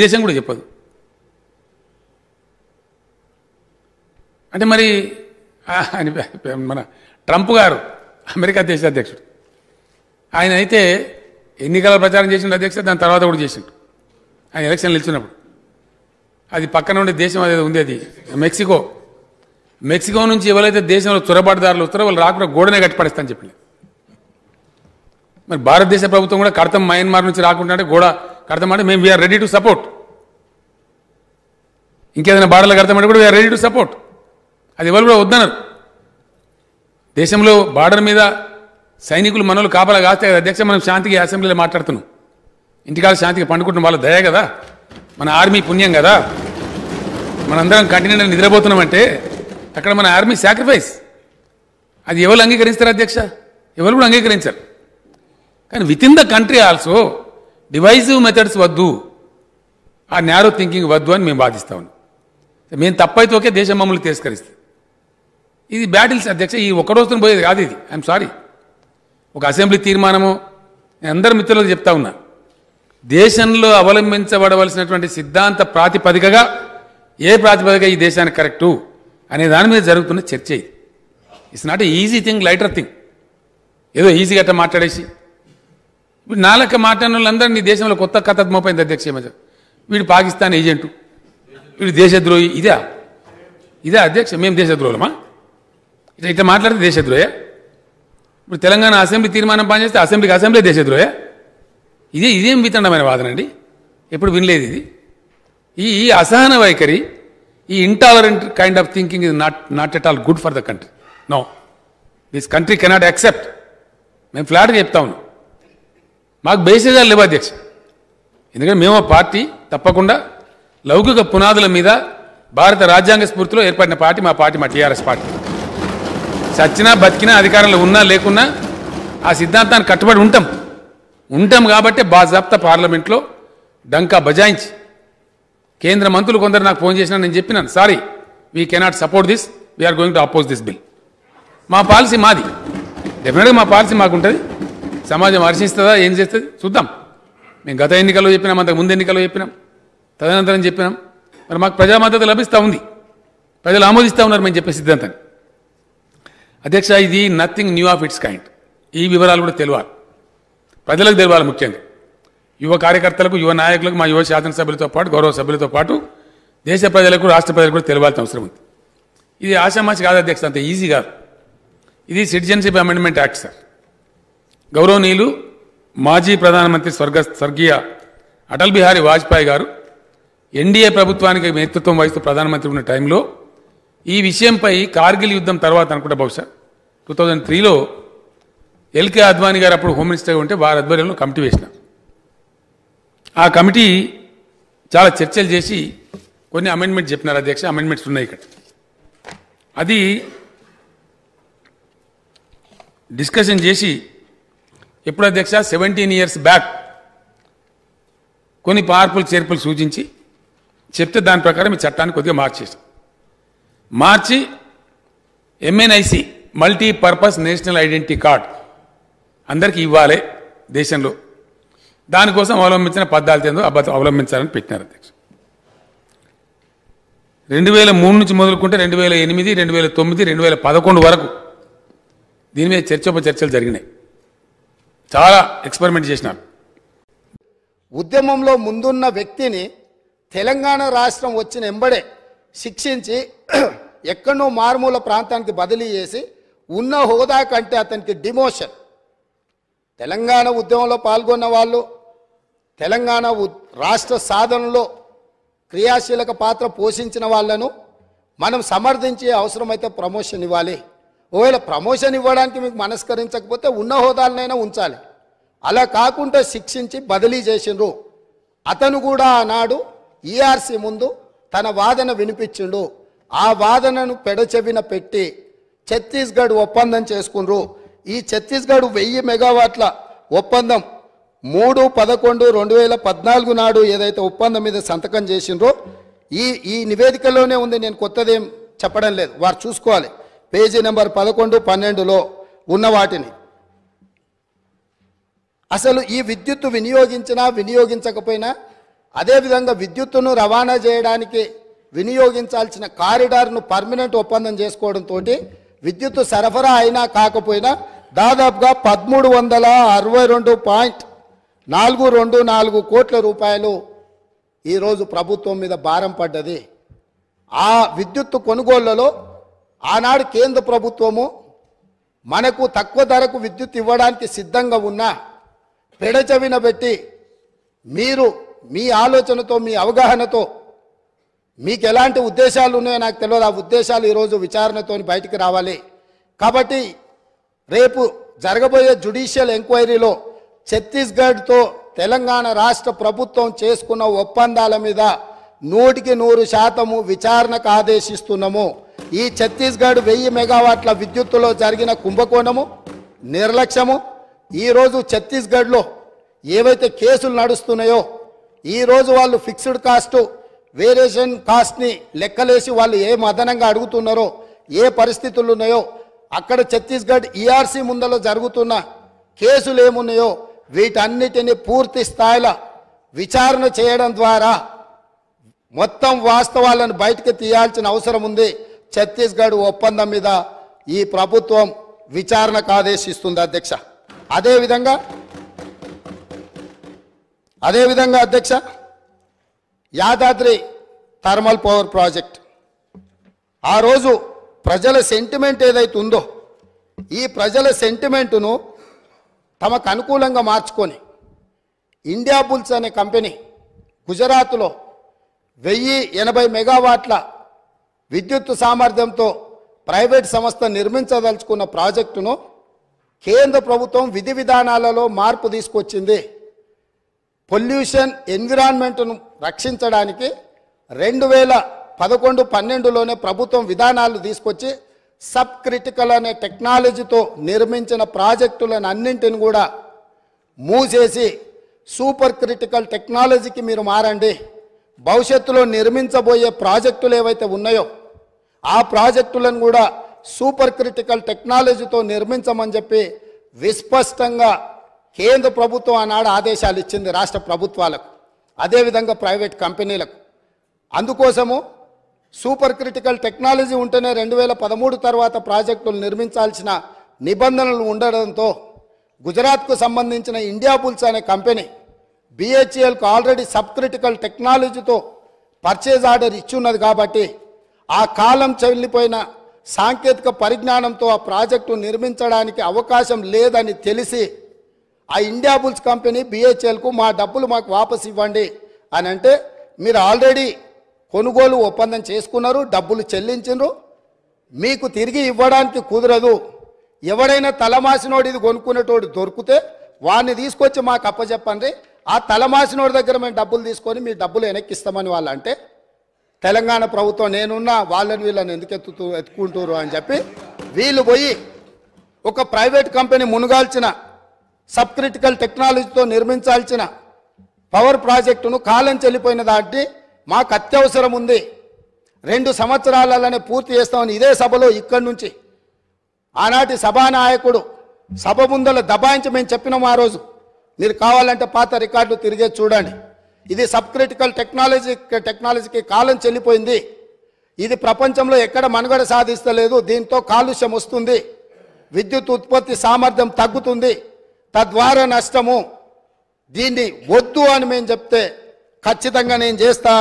దేశం కూడా చెప్పదు. అంటే మరి మన ట్రంప్ గారు అమెరికా దేశ అధ్యక్షుడు, ఆయన అయితే ఎన్నికల ప్రచారం చేసిన అధ్యక్షుడు, దాని తర్వాత కూడా చేసిండు. ఆయన ఎలక్షన్లు నిలిచినప్పుడు అది పక్కన ఉండే దేశం అదే ఉంది, అది మెక్సికో. మెక్సికో నుంచి ఎవరైతే దేశంలో చొరబాటుదారులు వస్తారో వాళ్ళు రాకుండా గోడనే కట్టిపడేస్తానని చెప్పింది. మరి భారతదేశ ప్రభుత్వం కూడా కడతాం, మయన్మార్ నుంచి రాకుండా అంటే గోడ కడతామంటే మేము వీఆర్ రెడీ టు సపోర్ట్. ఇంకేదైనా బార్డర్లు కడతామంటే కూడా వీఆర్ రెడీ టు సపోర్ట్. అది ఎవరు కూడా వద్దన్నారు. దేశంలో బార్డర్ మీద సైనికులు మనోళ్ళు కాపలా కాస్తే కదా అధ్యక్ష మనం శాంతికి అసెంబ్లీలో మాట్లాడుతున్నాం. ఇంటికాల శాంతికి పండుకుంటున్నాం, వాళ్ళ దయ కదా, మన ఆర్మీ పుణ్యం కదా. మనందరం కంటిన్యూగా నిద్రపోతున్నామంటే అక్కడ మన ఆర్మీ సాక్రిఫైస్. అది ఎవరు అంగీకరిస్తారు అధ్యక్ష? ఎవరు కూడా అంగీకరించారు. కానీ with in the country also divisive methods వద్దు, ఆ న్యారో థింకింగ్ వద్దు అని మేము వాదిస్తా ఉన్నాం. మేము తప్పైతే ఓకే, దేశం మమ్మల్ని తిరస్కరిస్తుంది. ఇది బ్యాటిల్స్ అధ్యక్ష, ఈ ఒక్క రోజుతో పోయేది కాదు ఇది. I'm sorry. ఒక అసెంబ్లీ తీర్మానము, నేను అందరు మిత్రులకు చెప్తా ఉన్నా, దేశంలో అవలంబించబడవలసినటువంటి సిద్ధాంత ప్రాతిపదికగా ఏ ప్రాతిపదిక ఈ దేశానికి కరెక్టు అనే దాని మీద జరుగుతున్న చర్చ ఇది. It's not a easy thing, lighter thing. ఏదో ఈజీగా అట్లా మాట్లాడేసి ఇప్పుడు నాలక మాట్లాడిన వాళ్ళందరూ నీ దేశంలో కొత్త కథ మోపైంది అధ్యక్ష. వీడు పాకిస్తాన్ ఏజెంటు, వీడు దేశద్రోహి, ఇదే అధ్యక్ష. మేము దేశద్రోహులమా? ఇట్లా మాట్లాడితే దేశద్రోహే. ఇప్పుడు తెలంగాణ అసెంబ్లీ తీర్మానం పనిచేస్తే అసెంబ్లీ దేశద్రోహే. ఇదేం వితండమైన వాదన అండి, ఎప్పుడు వినలేదు ఇది. ఈ అసహన వైఖరి, ఈ intolerant kind of thinking is not at all good for the country. No, this country cannot accept. మేము ఫ్లాట్గా చెప్తా ఉన్నాం. మాకు బేసిజాలు లేవు అధ్యక్ష. ఎందుకంటే మేము పార్టీ తప్పకుండా లౌకిక పునాదుల మీద భారత రాజ్యాంగ స్ఫూర్తిలో ఏర్పడిన పార్టీ మా టీఆర్ఎస్ పార్టీ. చచ్చినా బతికినా అధికారంలో ఉన్నా లేకున్నా ఆ సిద్ధాంతాన్ని కట్టుబడి ఉంటాం కాబట్టి బాజాప్తా పార్లమెంట్లో డంకా బజాయించి కేంద్ర మంత్రులు కొందరు నాకు ఫోన్ చేసినా నేను చెప్పినాను, sorry we cannot support this, we're going to oppose this bill. మా పాలసీ మాది, డెఫినెట్గా మా పాలసీ మాకుంటుంది. సమాజం హర్షిస్తుందా, ఏం చేస్తుంది చూద్దాం. మేము గత ఎన్నికల్లో చెప్పినాం, అంతకు ముందు ఎన్నికల్లో చెప్పినాం, తదనంతరం చెప్పినాం. మరి మాకు ప్రజా మద్దతు లభిస్తూ ఉంది, ప్రజలు ఆమోదిస్తూ ఉన్నారు మేము చెప్పే సిద్ధాంతాన్ని. అధ్యక్ష, ఇది nothing new of it's kind. ఈ వివరాలు కూడా తెలియాలి, ప్రజలకు తెలియాలి. ముఖ్యంగా యువ కార్యకర్తలకు, యువ నాయకులకు, మా యువ శాసనసభ్యులతో పాటు, గౌరవ సభ్యులతో పాటు దేశ ప్రజలకు, రాష్ట్ర ప్రజలకు కూడా తెలియాల్సిన అవసరం ఉంది. ఇది ఆషామాషి కాదు అధ్యక్ష, అంత ఈజీ కాదు. ఇది సిటిజన్షిప్ అమెండ్మెంట్ యాక్ట్ సార్. గౌరవనీయులు మాజీ ప్రధానమంత్రి స్వర్గీయ అటల్ బిహారీ వాజ్పేయి గారు ఎన్డీఏ ప్రభుత్వానికి నేతృత్వం వహిస్తూ ప్రధానమంత్రి ఉన్న టైంలో ఈ విషయంపై కార్గిల్ యుద్ధం తర్వాత అనుకుంటా బహుశా 2003లో ఎల్కే అద్వానీ గారు అప్పుడు హోమ్ మినిస్టర్గా ఉంటే వారి ఆధ్వర్యంలో కమిటీ వేసిన. ఆ కమిటీ చాలా చర్చలు చేసి కొన్ని అమెండ్మెంట్ చెప్పినారు అధ్యక్ష. అమెండ్మెంట్స్ ఉన్నాయి ఇక్కడ. అది డిస్కషన్ చేసి ఎప్పుడు అధ్యక్ష 17 years బ్యాక్ కొన్ని మార్పులు చేర్పులు సూచించి చెప్తే దాని ప్రకారం ఈ చట్టాన్ని కొద్దిగా మార్చి ఎంఎన్ఐసి మల్టీపర్పస్ నేషనల్ ఐడెంటిటీ కార్డ్ అందరికీ ఇవ్వాలి దేశంలో. దానికోసం అవలంబించిన పద్ధతులు ఏందో అవలంబించాలని పెట్టినారు అధ్యక్ష. 2003 నుంచి మొదలుకుంటే 2008, 2009, 2011 వరకు దీని మీద చర్చలు జరిగినాయి. చాలా ఎక్స్పెరిమెంట్ చేసినారు. ఉద్యమంలో ముందున్న వ్యక్తిని తెలంగాణ రాష్ట్రం వచ్చిన ఎంబడే శిక్షించి ఎక్కడో మారుమూల ప్రాంతానికి బదిలీ చేసి ఉన్న హోదా కంటే అతనికి డిమోషన్. తెలంగాణ ఉద్యమంలో పాల్గొన్న వాళ్ళు తెలంగాణ రాష్ట్ర సాధనలో క్రియాశీలక పాత్ర పోషించిన వాళ్ళను మనం సమర్థించే అవసరమైతే ప్రమోషన్ ఇవ్వాలి. ఒకవేళ ప్రమోషన్ ఇవ్వడానికి మీకు మనస్కరించకపోతే ఉన్న హోదాలనైనా ఉంచాలి. అలా కాకుండా శిక్షించి బదిలీ చేసిండ్రు. అతను కూడా ఆనాడు ఈఆర్సీ ముందు తన వాదన వినిపించిండు. ఆ వాదనను పెడచెవిన పెట్టి ఛత్తీస్గఢ్ ఒప్పందం చేసుకుండ్రు. ఈ ఛత్తీస్గఢ్ 1000 మెగావాట్ల ఒప్పందం 3/11/2014 నాడు ఏదైతే ఒప్పందం మీద సంతకం చేసిండ్రో ఈ నివేదికలోనే ఉంది. నేను కొత్తదేం చెప్పడం లేదు, వారు చూసుకోవాలి. పేజీ నెంబర్ 11, 12లో ఉన్న వాటిని. అసలు ఈ విద్యుత్తు వినియోగించినా వినియోగించకపోయినా అదేవిధంగా విద్యుత్తును రవాణా చేయడానికి వినియోగించాల్సిన కారిడార్ను పర్మనెంట్ ఒప్పందం చేసుకోవడంతో విద్యుత్తు సరఫరా అయినా కాకపోయినా దాదాపుగా 1362.424 కోట్ల రూపాయలు ఈరోజు ప్రభుత్వం మీద భారం పడ్డది. ఆ విద్యుత్తు కొనుగోళ్లలో ఆనాడు కేంద్ర ప్రభుత్వము మనకు తక్కువ ధరకు విద్యుత్ ఇవ్వడానికి సిద్ధంగా ఉన్నా పెడచెవిన పెట్టి మీరు మీ ఆలోచనతో మీ అవగాహనతో మీకు ఎలాంటి ఉద్దేశాలు ఉన్నాయో నాకు తెలియదు. ఆ ఉద్దేశాలు ఈరోజు విచారణతో బయటికి రావాలి. కాబట్టి రేపు జరగబోయే జ్యుడిషియల్ ఎంక్వైరీలో ఛత్తీస్గఢ్తో తెలంగాణ రాష్ట్ర ప్రభుత్వం చేసుకున్న ఒప్పందాల మీద 100% విచారణకు ఆదేశిస్తున్నాము. ఈ ఛత్తీస్గఢ్ 1000 మెగావాట్ల విద్యుత్తులో జరిగిన కుంభకోణము, నిర్లక్ష్యము, ఈరోజు ఛత్తీస్గఢ్లో ఏవైతే కేసులు నడుస్తున్నాయో ఈరోజు వాళ్ళు ఫిక్స్డ్ కాస్ట్ వేరియేషన్ కాస్ట్ని లెక్కలేసి వాళ్ళు ఏ అదనంగా అడుగుతున్నారో ఏ పరిస్థితులు ఉన్నాయో అక్కడ ఛత్తీస్గఢ్ ఈఆర్సీ ముందలో జరుగుతున్న కేసులు ఏమున్నాయో వీటన్నిటిని పూర్తి స్థాయిలో విచారణ చేయడం ద్వారా మొత్తం వాస్తవాలను బయటకు తీయాల్సిన అవసరం ఉంది. ఛత్తీస్గఢ్ ఒప్పందం మీద ఈ ప్రభుత్వం విచారణకు ఆదేశిస్తుంది అధ్యక్ష. అదేవిధంగా అధ్యక్ష, యాదాద్రి థర్మల్ పవర్ ప్రాజెక్ట్ ఆ రోజు ప్రజల సెంటిమెంట్ ఏదైతే ఉందో ఈ ప్రజల సెంటిమెంటును తమకు అనుకూలంగా మార్చుకొని ఇండియా బుల్స్ అనే కంపెనీ గుజరాత్లో 1080 మెగావాట్ల విద్యుత్ సామర్థ్యంతో ప్రైవేట్ సంస్థ నిర్మించదలుచుకున్న ప్రాజెక్టును కేంద్ర ప్రభుత్వం విధి విధానాలలో మార్పు తీసుకొచ్చింది. పొల్యూషన్ ఎన్విరాన్మెంట్ను రక్షించడానికి 2011-12లోనే ప్రభుత్వం విధానాలు తీసుకొచ్చి సబ్ క్రిటికల్ అనే టెక్నాలజీతో నిర్మించిన ప్రాజెక్టులను అన్నింటిని కూడా మూసేసి సూపర్ క్రిటికల్ టెక్నాలజీకి మీరు మారండి, భవిష్యత్తులో నిర్మించబోయే ప్రాజెక్టులు ఏవైతే ఉన్నాయో ఆ ప్రాజెక్టులను కూడా సూపర్ క్రిటికల్ టెక్నాలజీతో నిర్మించమని చెప్పి విస్పష్టంగా కేంద్ర ప్రభుత్వం ఆనాడు ఆదేశాలు ఇచ్చింది రాష్ట్ర ప్రభుత్వాలకు, అదేవిధంగా ప్రైవేట్ కంపెనీలకు. అందుకోసము సూపర్ క్రిటికల్ టెక్నాలజీ ఉంటేనే 2013 తర్వాత ప్రాజెక్టులు నిర్మించాల్సిన నిబంధనలు ఉండడంతో గుజరాత్కు సంబంధించిన ఇండియా బుల్స్ అనే కంపెనీ BHELకు ఆల్రెడీ సబ్ క్రిటికల్ టెక్నాలజీతో పర్చేజ్ ఆర్డర్ ఇచ్చున్నది కాబట్టి ఆ కాలం చెల్లిపోయిన సాంకేతిక పరిజ్ఞానంతో ఆ ప్రాజెక్టు నిర్మించడానికి అవకాశం లేదని తెలిసి ఆ ఇండియా బుల్స్ కంపెనీ BHELకు మా డబ్బులు మాకు వాపసు ఇవ్వండి అని అంటే, మీరు ఆల్రెడీ కొనుగోలు ఒప్పందం చేసుకున్నారు, డబ్బులు చెల్లించారు, మీకు తిరిగి ఇవ్వడానికి కుదరదు. ఎవడైనా తలమాసినోడు ఇది కొనుక్కునేటోడు దొరికితే వాడిని తీసుకొచ్చి మాకు అప్పచెప్పండి, ఆ తలమాసినోడి దగ్గర మేము డబ్బులు తీసుకొని మీ డబ్బులు వెనక్కిస్తామని వాళ్ళు అంటే, తెలంగాణ ప్రభుత్వం నేనున్నా వాళ్ళని వీళ్ళని ఎందుకు ఎత్తుకుంటారు అని చెప్పి వీళ్ళు పోయి ఒక ప్రైవేట్ కంపెనీ మునుగాల్చిన సబ్ క్రిటికల్ టెక్నాలజీతో నిర్మించాల్సిన పవర్ ప్రాజెక్టును కాలం చెల్లిపోయిన దాటి మాకు అత్యవసరం ఉంది, 2 సంవత్సరాలనే పూర్తి చేస్తామని ఇదే సభలో ఇక్కడి నుంచి ఆనాటి సభానాయకుడు సభ ముందల దబాయించి మేము చెప్పినాం. ఆ రోజు మీరు కావాలంటే పాత రికార్డులు తిరిగే చూడండి. ఇది సబ్ క్రిటికల్ టెక్నాలజీకి కాలం చెల్లిపోయింది, ఇది ప్రపంచంలో ఎక్కడ మనుగడ సాధిస్తలేదు, దీంతో కాలుష్యం వస్తుంది, విద్యుత్ ఉత్పత్తి సామర్థ్యం తగ్గుతుంది, తద్వారా నష్టము, దీన్ని వద్దు అని మేము చెప్తే ఖచ్చితంగా నేను చేస్తా,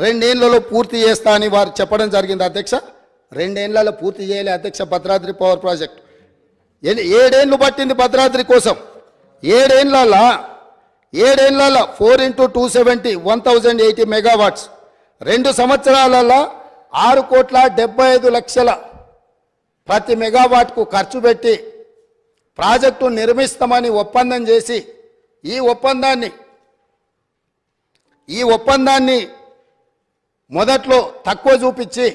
2 ఏళ్లలో పూర్తి చేస్తా అని వారు చెప్పడం జరిగింది అధ్యక్ష. 2 ఏళ్లలో పూర్తి చేయలే అధ్యక్ష భద్రాద్రి పవర్ ప్రాజెక్ట్. 7 ఏళ్ళు పట్టింది భద్రాద్రి కోసం. 7 ఏళ్లలో 4 × 270 1080 మెగావాట్స్, 2 సంవత్సరాలలో 6,75,00,000 ప్రతి మెగావాట్కు ఖర్చు పెట్టి ప్రాజెక్టు నిర్మిస్తామని ఒప్పందం చేసి ఈ ఒప్పందాన్ని మొదట్లో తక్కువ చూపించి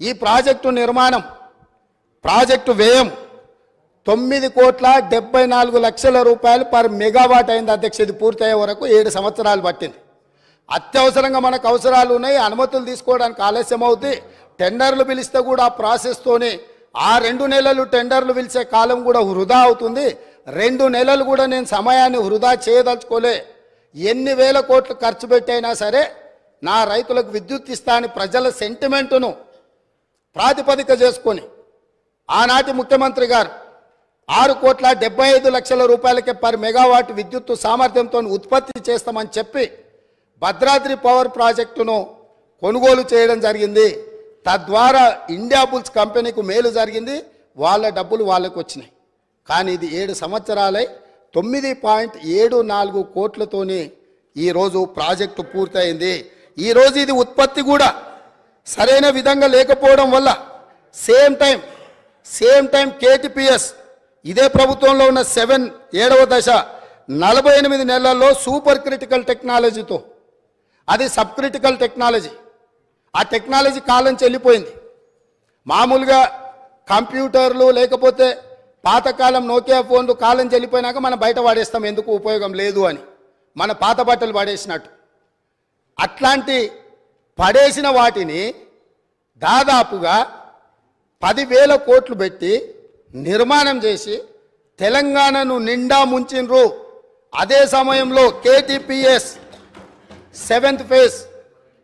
ఈ ప్రాజెక్టు నిర్మాణం ప్రాజెక్టు వ్యయం 9,74,00,000 రూపాయలు పర్ మెగావాట్ అయింది అధ్యక్ష. ఇది పూర్తయ్యే వరకు 7 సంవత్సరాలు పట్టింది. అత్యవసరంగా మనకు అవసరాలు ఉన్నాయి, అనుమతులు తీసుకోవడానికి ఆలస్యం అవుతుంది, టెండర్లు పిలిస్తే కూడా ఆ ప్రాసెస్తోనే ఆ 2 నెలలు టెండర్లు పిలిచే కాలం కూడా వృధా అవుతుంది. 2 నెలలు కూడా నేను సమయాన్ని వృధా చేయదలుచుకోలే. ఎన్ని వేల కోట్లు ఖర్చు పెట్టైనా సరే నా రైతులకు విద్యుత్ ఇస్తా అని ప్రజల సెంటిమెంటును ప్రాతిపదిక చేసుకొని ఆనాటి ముఖ్యమంత్రి గారు 6,75,00,000 రూపాయలకే పర్ మెగావాట్ విద్యుత్తు సామర్థ్యంతో ఉత్పత్తి చేస్తామని చెప్పి భద్రాద్రి పవర్ ప్రాజెక్టును కొనుగోలు చేయడం జరిగింది. తద్వారా ఇండియా బుల్స్ కంపెనీకి మేలు జరిగింది, వాళ్ళ డబ్బులు వాళ్ళకు వచ్చినాయి. కానీ ఇది 7 సంవత్సరాలై 9.74 కోట్లతోనే ఈరోజు ప్రాజెక్టు పూర్తయింది. ఈరోజు ఇది ఉత్పత్తి కూడా సరైన విధంగా లేకపోవడం వల్ల సేమ్ టైం కేటీపీఎస్ ఇదే ప్రభుత్వంలో ఉన్న 7వ దశ 48 నెలల్లో సూపర్ క్రిటికల్ టెక్నాలజీతో, అది సబ్ క్రిటికల్ టెక్నాలజీ, ఆ టెక్నాలజీ కాలం చెల్లిపోయింది. మామూలుగా కంప్యూటర్లు లేకపోతే పాతకాలం నోకియా ఫోన్లు కాలం చెల్లిపోయినాక మనం బయట వాడేస్తాం, ఎందుకు ఉపయోగం లేదు అని, మన పాత బట్టలు పడేసినట్టు. అట్లాంటి పడేసిన వాటిని దాదాపుగా 10,000 కోట్లు పెట్టి నిర్మాణం చేసి తెలంగాణను నిండా ముంచిన్రు. అదే సమయంలో కేటీపీఎస్ 7th ఫేజ్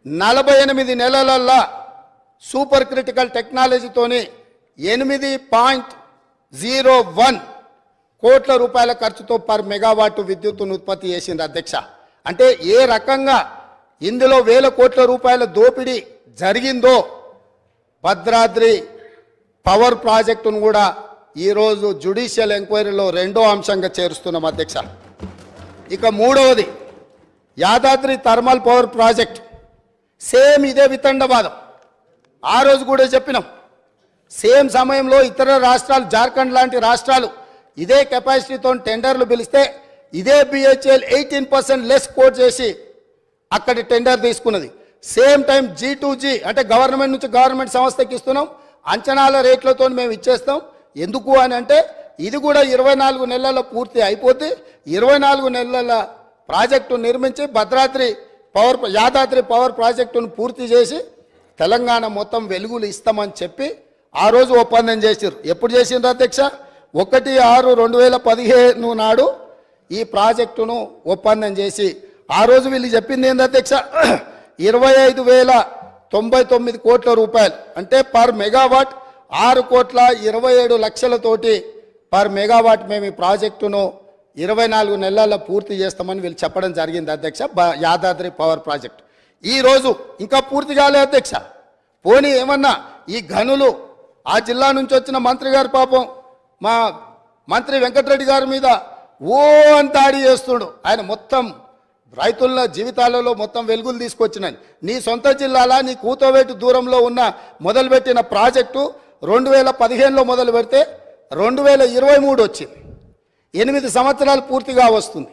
48 నెలలల్లా సూపర్ క్రిటికల్ టెక్నాలజీతోని 8.01 కోట్ల రూపాయల ఖర్చుతో పర్ మెగావాట్ విద్యుత్తును ఉత్పత్తి చేసింది అధ్యక్ష. అంటే ఏ రకంగా ఇందులో 1,000 కోట్ల రూపాయల దోపిడీ జరిగిందో భద్రాద్రి పవర్ ప్రాజెక్టును కూడా ఈరోజు జ్యుడిషియల్ ఎంక్వైరీలో 2వ అంశంగా చేరుస్తున్నాం అధ్యక్ష. ఇక 3వది Yadadri thermal power project. Same ఇదే వితండవాదం. ఆ రోజు కూడా చెప్పినాం, సేమ్ సమయంలో ఇతర రాష్ట్రాలు, జార్ఖండ్ లాంటి రాష్ట్రాలు ఇదే కెపాసిటీతో టెండర్లు పిలిస్తే ఇదే బిహెచ్ఎల్ 18% లెస్ కోట్ చేసి అక్కడ టెండర్ తీసుకున్నది. సేమ్ టైం G2G అంటే గవర్నమెంట్ నుంచి గవర్నమెంట్ సంస్థకి ఇస్తున్నాం, అంచనాల రేట్లతో మేము ఇచ్చేస్తాం. ఎందుకు అని అంటే ఇది కూడా 24 నెలల్లో పూర్తి అయిపోతే 24 నెలల ప్రాజెక్టు నిర్మించి యాదాద్రి పవర్ ప్రాజెక్టును పూర్తి చేసి తెలంగాణ మొత్తం వెలుగులు ఇస్తామని చెప్పి ఆ రోజు ఒప్పందం చేసిర్రు. ఎప్పుడు చేసిండ్రు అధ్యక్ష? 1/6/2015 నాడు ఈ ప్రాజెక్టును ఒప్పందం చేసి ఆ రోజు వీళ్ళు చెప్పింది ఏంది అధ్యక్ష? 25,099 కోట్ల రూపాయలు అంటే పర్ మెగావాట్ 6,27,00,000తోటి పర్ మెగావాట్ మేము ఈ ప్రాజెక్టును 24 నెలల్లో పూర్తి చేస్తామని వీళ్ళు చెప్పడం జరిగింది అధ్యక్ష. యాదాద్రి పవర్ ప్రాజెక్టు ఈరోజు ఇంకా పూర్తి కాలే అధ్యక్ష. పోనీ ఏమన్నా ఈ గనులు ఆ జిల్లా నుంచి వచ్చిన మంత్రి గారు పాపం మా మంత్రి వెంకటరెడ్డి గారి మీద ఓ అని దాడి చేస్తుడు. ఆయన మొత్తం రైతుల జీవితాలలో మొత్తం వెలుగులు తీసుకొచ్చినాయి. నీ సొంత జిల్లాలా నీ కూతవేటు దూరంలో ఉన్న మొదలుపెట్టిన ప్రాజెక్టు 2015లో మొదలు పెడితే 2023 వచ్చింది. 8 సంవత్సరాలు పూర్తిగా వస్తుంది.